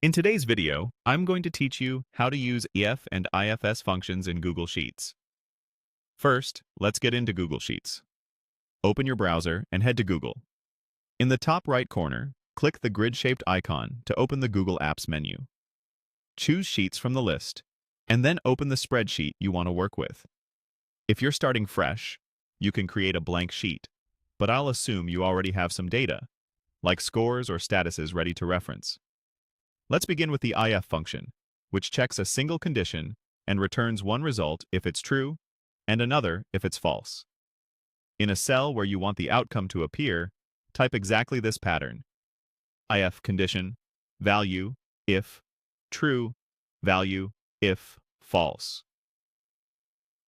In today's video, I'm going to teach you how to use IF and IFS functions in Google Sheets. First, let's get into Google Sheets. Open your browser and head to Google. In the top right corner, click the grid-shaped icon to open the Google Apps menu. Choose Sheets from the list, and then open the spreadsheet you want to work with. If you're starting fresh, you can create a blank sheet, but I'll assume you already have some data, like scores or statuses ready to reference. Let's begin with the IF function, which checks a single condition and returns one result if it's true and another if it's false. In a cell where you want the outcome to appear, type exactly this pattern: IF condition, value, if, true, value, if, false.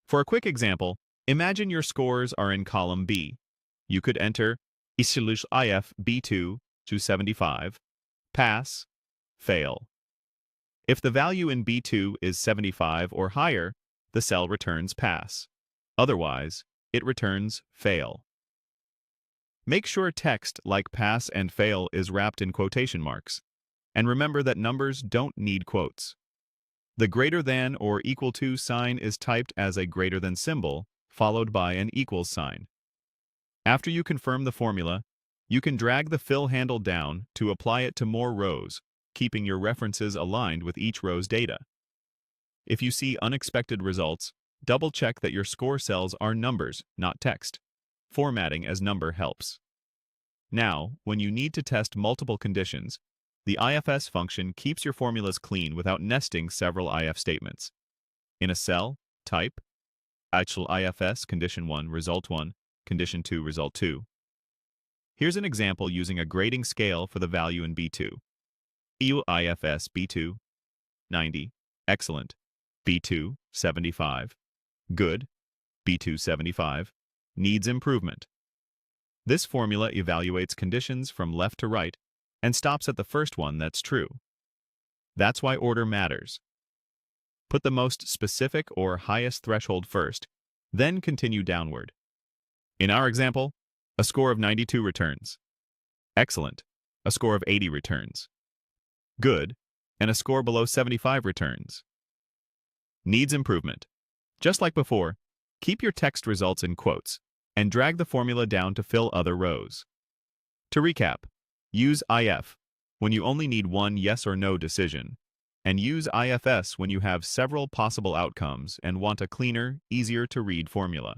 For a quick example, imagine your scores are in column B. You could enter IF B2 to 75, pass, fail. If the value in B2 is 75 or higher, the cell returns pass. Otherwise, it returns fail. Make sure text like pass and fail is wrapped in quotation marks, and remember that numbers don't need quotes. The greater than or equal to sign is typed as a greater than symbol, followed by an equals sign. After you confirm the formula, you can drag the fill handle down to apply it to more rows, keeping your references aligned with each row's data. If you see unexpected results, double-check that your score cells are numbers, not text. Formatting as number helps. Now, when you need to test multiple conditions, the IFS function keeps your formulas clean without nesting several IF statements. In a cell, type actual IFS condition 1, result 1, condition 2, result 2. Here's an example using a grading scale for the value in B2. IFS B2, 90, excellent, B2, 75, good, B2, 75, needs improvement. This formula evaluates conditions from left to right and stops at the first one that's true. That's why order matters. Put the most specific or highest threshold first, then continue downward. In our example, a score of 92 returns. Excellent, a score of 80 returns. Good, and a score below 75 returns. Needs improvement. Just like before, keep your text results in quotes and drag the formula down to fill other rows. To recap, use IF when you only need one yes or no decision, and use IFS when you have several possible outcomes and want a cleaner, easier to read formula.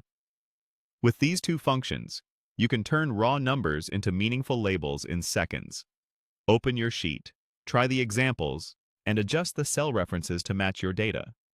With these two functions, you can turn raw numbers into meaningful labels in seconds. Open your sheet, try the examples, and adjust the cell references to match your data.